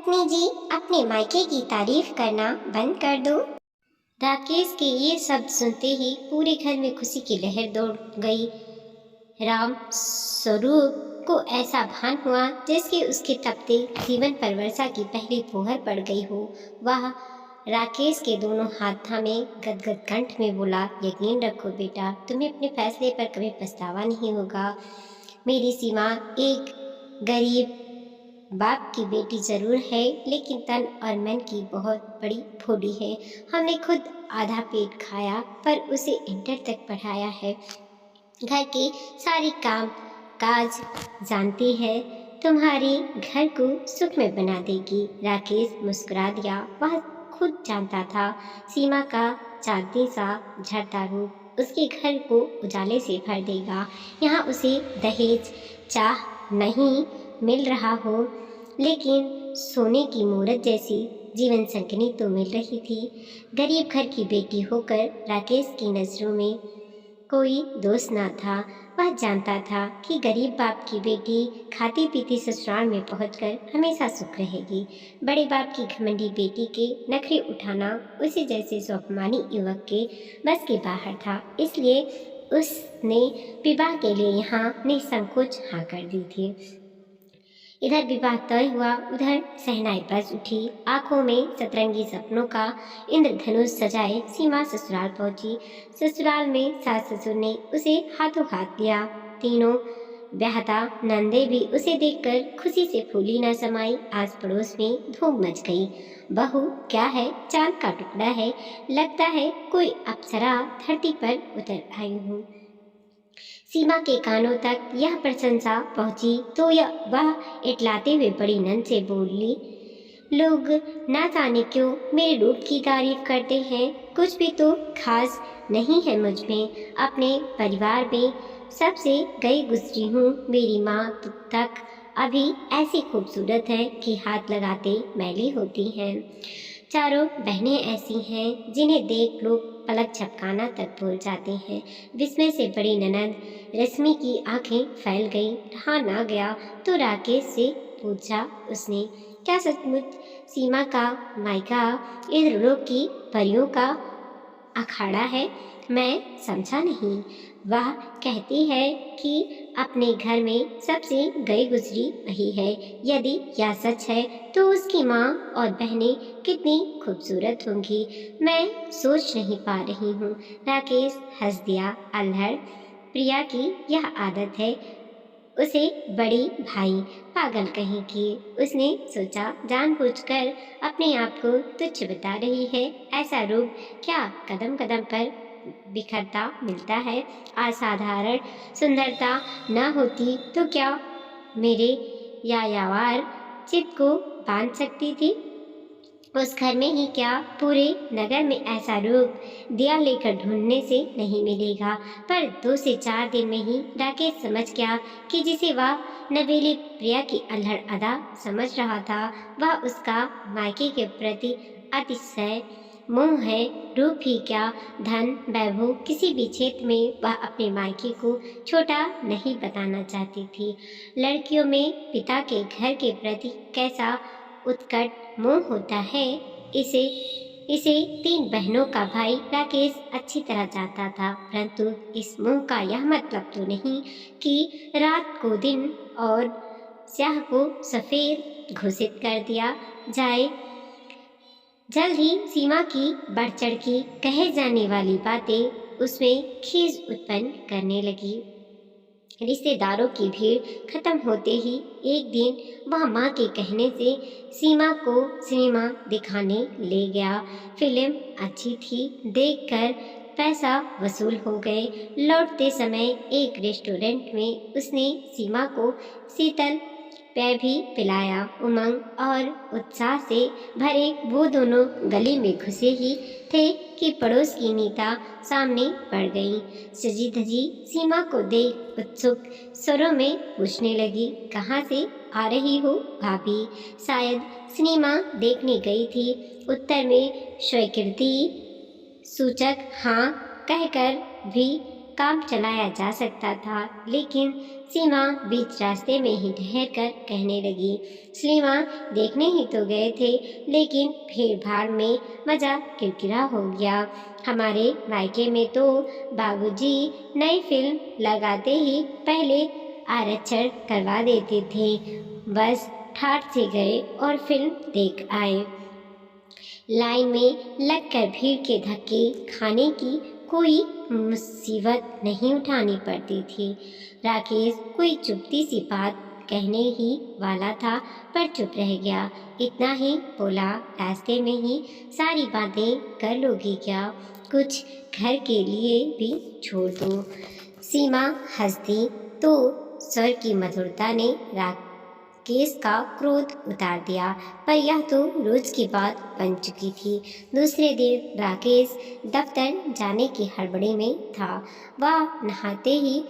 पत्नी जी, अपने मायके की तारीफ करना बंद कर दो। राकेश के ये शब्द सुनते ही पूरे घर में खुशी की लहर दौड़ गई। राम स्वरूप को ऐसा भान हुआ जैसे उसके तपते जीवन पर वर्षा की पहली फुहार पड़ गई हो। वह राकेश के दोनों हाथ थामे गदगद कंठ में बोला, यकीन रखो बेटा, तुम्हें अपने फैसले पर कभी पछतावा नहीं होगा। मेरी सीमा एक गरीब बाप की बेटी जरूर है, लेकिन तन और मन की बहुत बड़ी भोली है। हमने खुद आधा पेट खाया पर उसे इंटर तक पढ़ाया है। घर के सारे काम काज जानती है, तुम्हारे घर को सुख में बना देगी। राकेश मुस्कुरा दिया। वह खुद जानता था सीमा का चांदनी सा झरता रूप उसके घर को उजाले से भर देगा। यहाँ उसे दहेज चाह नहीं मिल रहा हो, लेकिन सोने की मूरत जैसी जीवन संगनी तो मिल रही थी। गरीब घर की बेटी होकर राकेश की नज़रों में कोई दोष ना था। वह जानता था कि गरीब बाप की बेटी खाती पीती ससुराल में पहुंचकर हमेशा सुख रहेगी। बड़े बाप की घमंडी बेटी के नखरे उठाना उसे जैसे स्वाभिमानी युवक के बस के बाहर था, इसलिए उसने विवाह के लिए यहाँ निसंकोच हाँ कर दी थी। इधर विवाह तय हुआ, उधर शहनाई बज उठी। आंखों में सतरंगी सपनों का इंद्रधनुष सजाए सीमा ससुराल पहुंची। ससुराल में सास ससुर ने उसे हाथों हाथ लिया। तीनों ब्याहता नंदे भी उसे देखकर खुशी से फूली न समाई। आस पड़ोस में धूम मच गई। बहू क्या है, चांद का टुकड़ा है, लगता है कोई अप्सरा धरती पर उतर आई हूँ। सीमा के कानों तक यह प्रशंसा पहुंची तो वह इटलाते हुए बड़ी नंद से बोली, लोग ना जाने क्यों मेरे रूप की तारीफ करते हैं, कुछ भी तो खास नहीं है मुझ में। अपने परिवार में सबसे गई गुजरी हूँ। मेरी माँ तक अभी ऐसी खूबसूरत है कि हाथ लगाते मैली होती हैं। चारों बहनें ऐसी हैं जिन्हें देख लोग पलक झपकाना तक भूल जाते हैं। विस्मय से बड़ी ननद रश्मि की आंखें फैल गई। रहा ना गया तो राकेश से पूछा उसने, क्या सचमुच सीमा का मायका इंद्रलोक की परियों का अखाड़ा है? मैं समझा नहीं। वह कहती है कि अपने घर में सबसे गई गुजरी वही है। यदि यह सच है तो उसकी माँ और बहनें कितनी खूबसूरत होंगी, मैं सोच नहीं पा रही हूँ। राकेश हंस दिया। अल्हड़, प्रिया की यह आदत है, उसे बड़ी भाई पागल कहीं की। उसने सोचा जानबूझकर अपने आप को तुच्छ बता रही है। ऐसा रूप क्या कदम कदम पर बिखरता मिलता है। असाधारण सुंदरता न होती तो क्या मेरे यायावर चित्त को बांध सकती थी। उस घर में ही क्या पूरे नगर में ऐसा रूप दिया लेकर ढूंढने से नहीं मिलेगा। पर 2 से 4 दिन में ही राकेश समझ गया कि जिसे वह नवेली प्रिया की अल्हड़ अदा समझ रहा था, वह उसका मायके के प्रति अतिशय मोह है। रूप ही क्या, धन वैभव किसी भी क्षेत्र में वह अपने मायके को छोटा नहीं बताना चाहती थी। लड़कियों में पिता के घर के प्रति कैसा उत्कट मोह होता है, इसे इसे 3 बहनों का भाई राकेश अच्छी तरह जानता था। परंतु इस मोह का यह मतलब तो नहीं कि रात को दिन और स्याह को सफेद घोषित कर दिया जाए। जल्द ही सीमा की बढ़ चढ़ की कहे जाने वाली बातें उसमें खीज उत्पन्न करने लगी। रिश्तेदारों की भीड़ खत्म होते ही एक दिन वह माँ के कहने से सीमा को सिनेमा दिखाने ले गया। फिल्म अच्छी थी, देखकर पैसा वसूल हो गए। लौटते समय एक रेस्टोरेंट में उसने सीमा को शीतल पेय भी पिलाया। उमंग और उत्साह से भरे वो दोनों गली में घुसे ही थे कि पड़ोस की नीता सामने पड़ गई। सजी धजी सीमा को देख उत्सुक स्वरों में पूछने लगी, कहाँ से आ रही हो भाभी? शायद सिनेमा देखने गई थी। उत्तर में स्वीकृति सूचक हाँ कहकर भी काम चलाया जा सकता था, लेकिन सीमा बीच रास्ते में ही ठहर कर कहने लगी, सलीमा देखने ही तो गए थे, लेकिन भीड़ भाड़ में मज़ा किरकिरा हो गया। हमारे मायके में तो बाबूजी नई फिल्म लगाते ही पहले आरक्षण करवा देते थे। बस ठाठ से गए और फिल्म देख आए। लाइन में लगकर भीड़ के धक्के खाने की कोई मुसीबत नहीं उठानी पड़ती थी। राकेश कोई चुपती सी बात कहने ही वाला था, पर चुप रह गया। इतना ही बोला, रास्ते में ही सारी बातें कर लोगी क्या? कुछ घर के लिए भी छोड़ दो। सीमा हंसती तो स्वर की मधुरता ने राकेश का क्रोध उतार दिया, पर यह तो रोज की बात बन चुकी थी। दूसरे दिन राकेश दफ्तर जाने की हड़बड़ी में था। वह नहाते ही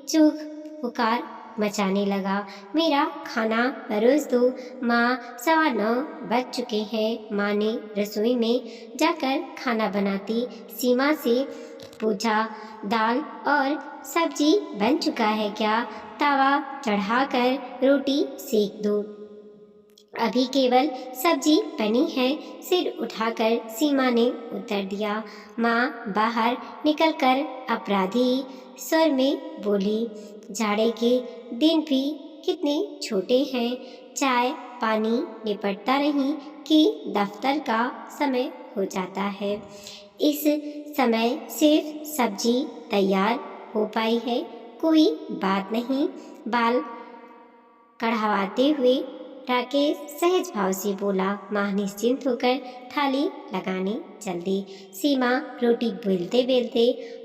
चूख पुकार मचाने लगा, मेरा खाना परोस दो माँ, 9:15 बज चुके हैं। माँ ने रसोई में जाकर खाना बनाती सीमा से पूछा, दाल और सब्जी बन चुका है क्या? तवा चढ़ाकर रोटी सेक दो। अभी केवल सब्जी बनी है, सिर उठाकर सीमा ने उत्तर दिया। माँ बाहर निकलकर अपराधी स्वर में बोली, जाड़े के दिन भी कितने छोटे हैं, चाय पानी निपटता नहीं कि दफ्तर का समय हो जाता है। इस समय सिर्फ सब्जी तैयार हो पाई है, कोई बात नहीं। बाल कढ़ावाते हुए राकेश सहज भाव से बोला। माँ निश्चिंत होकर थाली लगाने चल दी। सीमा रोटी बेलते बेलते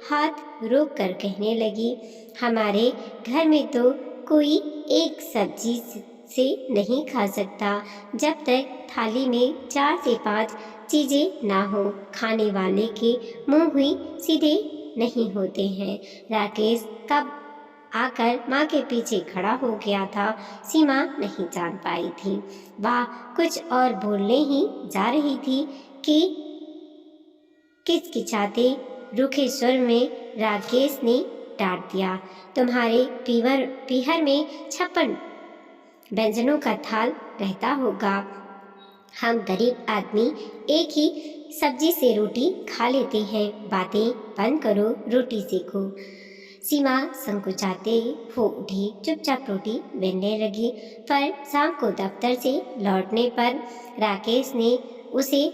हाथ रोक कर कहने लगी, हमारे घर में तो कोई एक सब्जी से नहीं खा सकता जब तक थाली में 4 से 5 चीज़ें ना हो। खाने वाले के मुंह ही सीधे नहीं होते हैं। राकेश कब आकर माँ के पीछे खड़ा हो गया था, सीमा नहीं जान पाई थी। वह कुछ और बोलने ही जा रही थी कि किचकिचाते रूखे स्वर में राकेश ने डांट दिया, तुम्हारे पीहर में 56 व्यंजनों का थाल रहता होगा। हम गरीब आदमी एक ही सब्जी से रोटी खा लेते हैं। बातें बंद करो, रोटी सेको। सीमा संकुचाते हो उठी, चुपचाप रोटी बेलने लगी। पर शाम को दफ्तर से लौटने पर राकेश ने उसे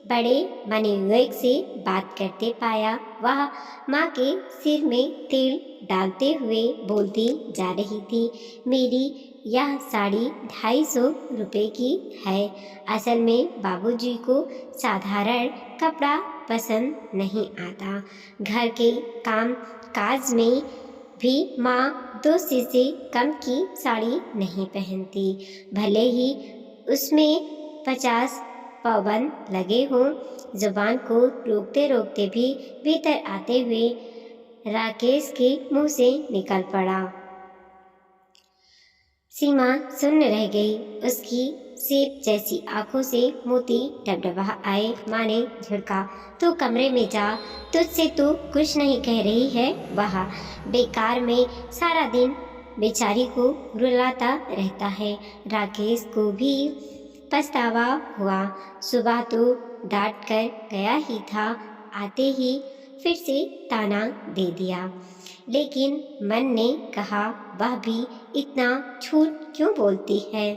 बड़े मनोविवेक से बात करते पाया। वह माँ के सिर में तेल डालते हुए बोलती जा रही थी, मेरी यह साड़ी 250 रुपये की है। असल में बाबूजी को साधारण कपड़ा पसंद नहीं आता। घर के काम काज में भी माँ 200 से कम की साड़ी नहीं पहनती, भले ही उसमें 50 पाबंद लगे हों। जुबान को रोकते रोकते भी भीतर आते हुए राकेश के मुंह से निकल पड़ा। सीमा सुन्न रह गई। उसकी सेब जैसी आंखों से मोती डबडबा आए। माँ ने झिड़का, तू कमरे में जा, तुझसे तो कुछ नहीं कह रही है। वह बेकार में सारा दिन बेचारी को रुलाता रहता है। राकेश को भी पछतावा हुआ। सुबह तो डांट कर गया ही था, आते ही फिर से ताना दे दिया, लेकिन मन ने कहा, वह भी इतना झूठ क्यों बोलती है?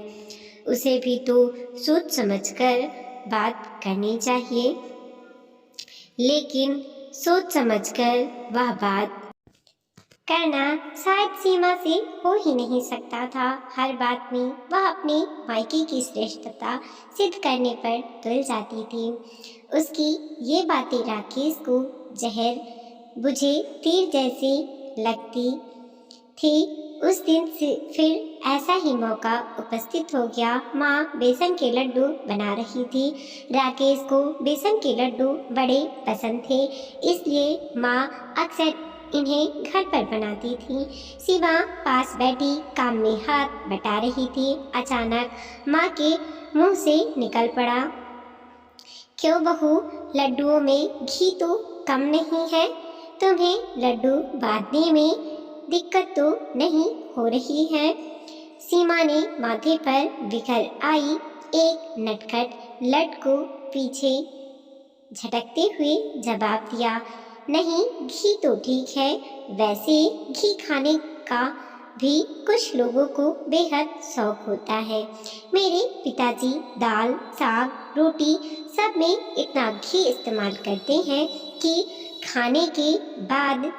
उसे भी तो सोच समझकर बात करनी चाहिए। लेकिन सोच समझकर वह बात करना शायद सीमा से हो ही नहीं सकता था। हर बात में वह अपने मायके की श्रेष्ठता सिद्ध करने पर तुल जाती थी। उसकी ये बातें राकेश को जहर बुझे तीर जैसी लगती थी। उस दिन से फिर ऐसा ही मौका उपस्थित हो गया। माँ बेसन के लड्डू बना रही थी। राकेश को बेसन के लड्डू बड़े पसंद थे, इसलिए माँ अक्सर इन्हें घर पर बनाती थी। सीमा पास बैठी काम में हाथ बटा रही थी। अचानक माँ के मुंह से निकल पड़ा, क्यों बहू, लड्डुओं में घी तो कम नहीं है? तुम्हें लड्डू बांधने में दिक्कत तो नहीं हो रही है? सीमा ने माथे पर बिखर आई एक नटखट लट को पीछे झटकते हुए जवाब दिया, नहीं, घी तो ठीक है। वैसे घी खाने का भी कुछ लोगों को बेहद शौक होता है। मेरे पिताजी दाल, साग, रोटी सब में इतना घी इस्तेमाल करते हैं कि खाने के बाद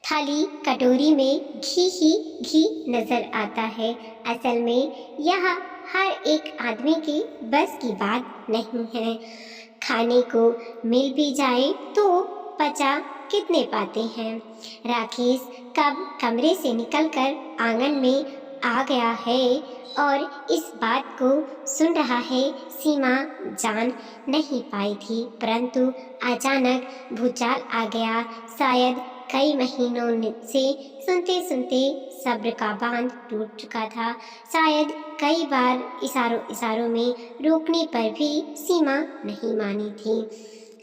थाली कटोरी में घी ही घी नजर आता है। असल में यह हर एक आदमी के बस की बात नहीं है। खाने को मिल भी जाए तो पचा कितने पाते हैं। राकेश कब कमरे से निकलकर आंगन में आ गया है और इस बात को सुन रहा है। सीमा जान नहीं पाई थी, परंतु अचानक भूचाल आ गया। शायद कई महीनों से सुनते सुनते सब्र का बांध टूट चुका था। शायद कई बार इशारों में रोकने पर भी सीमा नहीं मानी थी।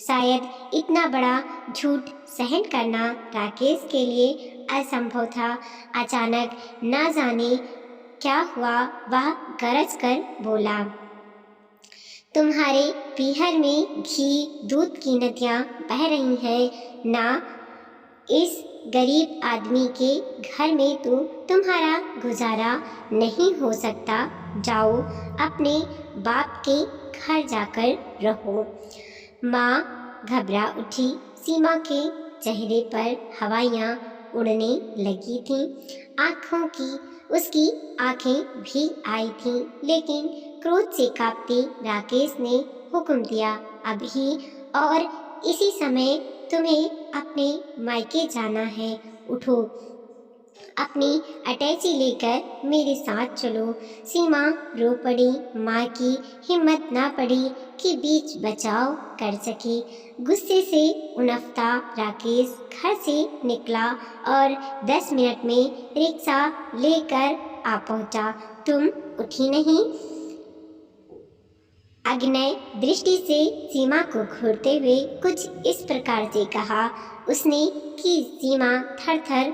शायद इतना बड़ा झूठ सहन करना राकेश के लिए असंभव था। अचानक न जाने क्या हुआ, वह गरज कर बोला, तुम्हारे पीहर में घी दूध की नदियाँ बह रही हैं ना। इस गरीब आदमी के घर में तो तुम्हारा गुजारा नहीं हो सकता। जाओ अपने बाप के घर जाकर रहो। माँ घबरा उठी। सीमा के चेहरे पर हवाइयाँ उड़ने लगी थीं। उसकी आंखें भी आई थीं, लेकिन क्रोध से कांपते राकेश ने हुक्म दिया, अभी और इसी समय तुम्हें अपने मायके जाना है। उठो, अपनी अटैची लेकर मेरे साथ चलो। सीमा रो पड़ी। माँ की हिम्मत ना पड़ी कि बीच बचाव कर सके। गुस्से से उनफता राकेश घर से निकला और 10 मिनट में रिक्शा लेकर आ पहुंचा। तुम उठी नहीं? अग्नय दृष्टि से सीमा को घूरते हुए कुछ इस प्रकार से कहा उसने कि सीमा थर-थर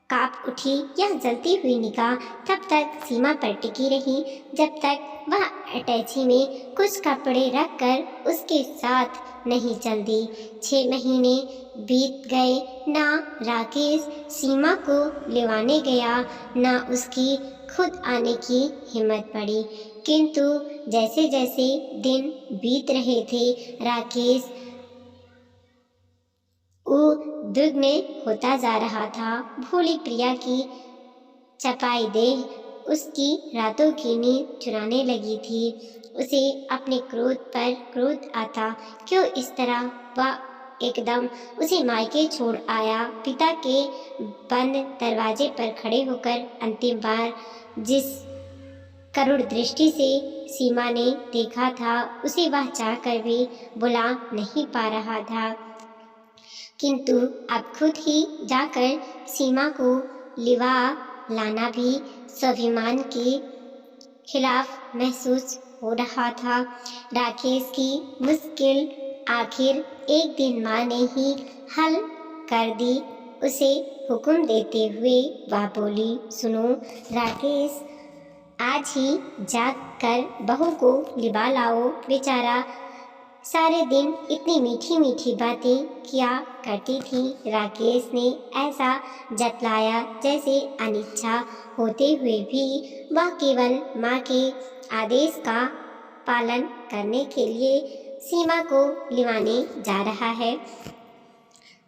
कांप उठी। यह जलती हुई निगाह तब तक सीमा पर टिकी रही जब तक वह अटैची में कुछ कपड़े रखकर उसके साथ नहीं चल दी। 6 महीने बीत गए। ना राकेश सीमा को लिवाने गया, ना उसकी खुद आने की हिम्मत पड़ी। किंतु जैसे जैसे दिन बीत रहे थे, राकेश उद्विग्न होता जा रहा था। भोली प्रिया की चपाई देह उसकी रातों की नींद चुराने लगी थी। उसे अपने क्रोध पर क्रोध आता। क्यों इस तरह वह एकदम उसे मायके छोड़ आया। पिता के बंद दरवाजे पर खड़े होकर अंतिम बार जिस करुण दृष्टि से सीमा ने देखा था, उसे वह चाहकर भी बुला नहीं पा रहा था। किंतु अब खुद ही जाकर सीमा को लिवा लाना भी स्वाभिमान के खिलाफ महसूस हो रहा था। राकेश की मुश्किल आखिर एक दिन माँ ने ही हल कर दी। उसे हुक्म देते हुए वह बोली, सुनो राकेश, आज ही जाग कर बहू को लिवा लाओ। बेचारा सारे दिन इतनी मीठी मीठी बातें किया करती थी। राकेश ने ऐसा जतलाया जैसे अनिच्छा होते हुए भी वह केवल माँ के आदेश का पालन करने के लिए सीमा को लिवाने जा रहा है।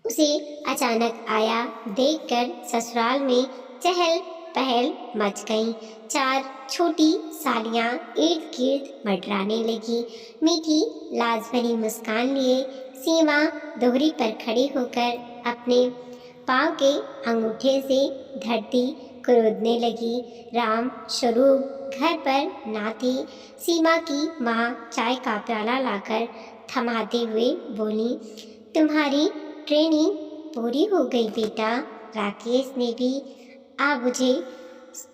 उसे अचानक आया देखकर ससुराल में चहल पहल मच गई। 4 छोटी सालियां इर्द गिर्द मंडराने लगी। मीठी लाज भरी मुस्कान लिए सीमा दोहरी पर खड़ी होकर अपने पाँव के अंगूठे से धरती कुरेदने लगी। राम स्वरूप घर पर ना थी। सीमा की माँ चाय का प्याला लाकर थमाते हुए बोली, तुम्हारी ट्रेनिंग पूरी हो गई बेटा। राकेश ने भी बुझे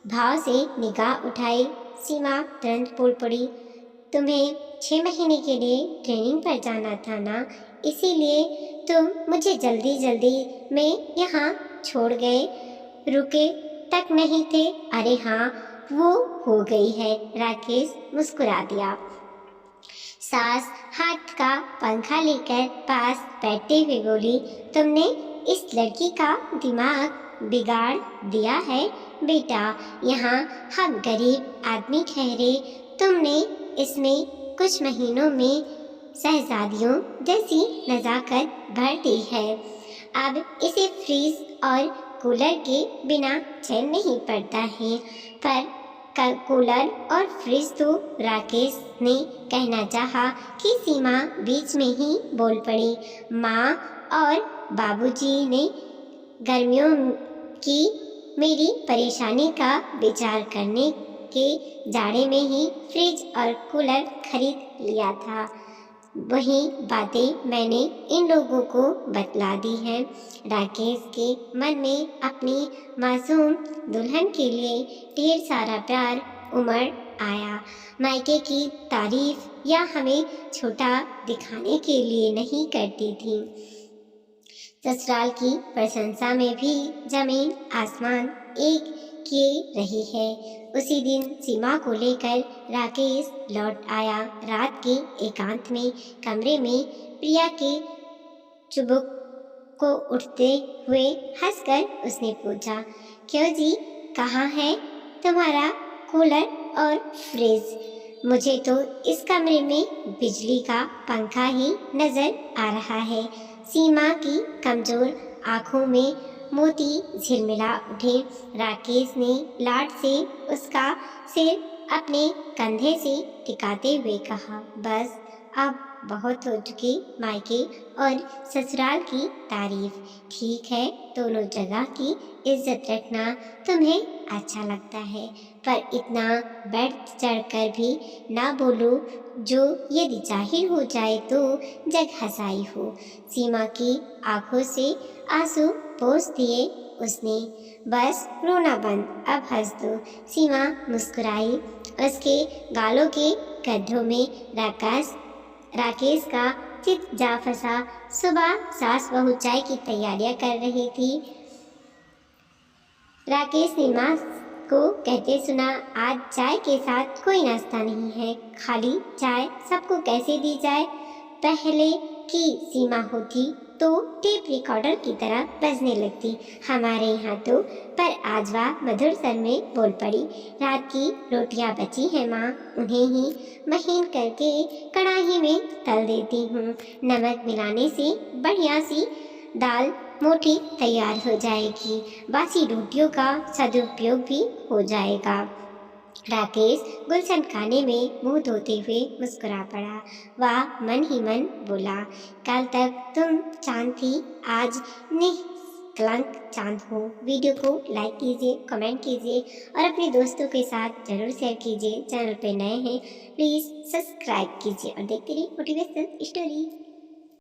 भाव से निगाह उठाई। सीमा तुरंत बोल पड़ी, तुम्हें 6 महीने के लिए ट्रेनिंग पर जाना था ना, इसीलिए तुम मुझे जल्दी जल्दी में यहाँ छोड़ गए, रुके तक नहीं थे। अरे हाँ, वो हो गई है। राकेश मुस्कुरा दिया। सास हाथ का पंखा लेकर पास बैठते हुए बोली, तुमने इस लड़की का दिमाग बिगाड़ दिया है बेटा। यहाँ हम गरीब आदमी ठहरे, तुमने इसमें कुछ महीनों में शहजादियों जैसी नजाकत भर दी है। अब इसे फ्रीज और कूलर के बिना चैन नहीं पड़ता है। पर कूलर और फ्रिज तो राकेश ने कहना चाहा कि सीमा बीच में ही बोल पड़ी। माँ और बाबूजी ने गर्मियों की मेरी परेशानी का विचार करने के जाड़े में ही फ्रिज और कूलर खरीद लिया था। वही बातें मैंने इन लोगों को बतला दी हैं। राकेश के मन में अपनी मासूम दुल्हन के लिए ढेर सारा प्यार उमड़ आया। मायके की तारीफ या हमें छोटा दिखाने के लिए नहीं करती थी, ससुराल की प्रशंसा में भी जमीन आसमान एक किए रही है। उसी दिन सीमा को लेकर राकेश लौट आया। रात के एकांत में कमरे में प्रिया के चुबुक को उठते हुए हंसकर उसने पूछा, क्यों जी, कहाँ है तुम्हारा कूलर और फ्रिज? मुझे तो इस कमरे में बिजली का पंखा ही नजर आ रहा है। सीमा की कमजोर आंखों में मोती झिलमिला उठे। राकेश ने लाड से उसका सिर अपने कंधे से टिकाते हुए कहा, बस अब बहुत हो चुकी मायके और ससुराल की तारीफ। ठीक है, दोनों जगह की इज्जत रखना तुम्हें अच्छा लगता है, पर इतना बढ़ चढ़कर भी ना बोलो जो यदि जाहिर हो जाए तो जग हंसाई हो। सीमा की आंखों से आंसू पोंछ दिए उसने। बस रोना बंद, अब हंस दो। सीमा मुस्कुराई। उसके गालों के गड्ढों में राकेश का चित जा फंसा। सुबह सास बहू चाय की तैयारियां कर रही थी। राकेश ने माँ को कहते सुना, आज चाय के साथ कोई नाश्ता नहीं है, खाली चाय सबको कैसे दी जाए? पहले की सीमा होती तो टेप रिकॉर्डर की तरह बजने लगती हमारे यहाँ तो। पर आज वह मधुर स्वर में बोल पड़ी, रात की रोटियां बची हैं माँ, उन्हें ही महीन करके कढ़ाई में तल देती हूँ। नमक मिलाने से बढ़िया सी दाल मोटी तैयार हो जाएगी, बासी रोटियों का सदुपयोग भी हो जाएगा। राकेश गुलशन खाने में मुंह धोते हुए मुस्कुरा पड़ा। वह मन ही मन बोला, कल तक तुम चांद थी, आज निष्कलंक चांद हो। वीडियो को लाइक कीजिए, कमेंट कीजिए और अपने दोस्तों के साथ जरूर शेयर कीजिए। चैनल पे नए हैं प्लीज़ सब्सक्राइब कीजिए और देखते रहिए मोटिवेशनल स्टोरी।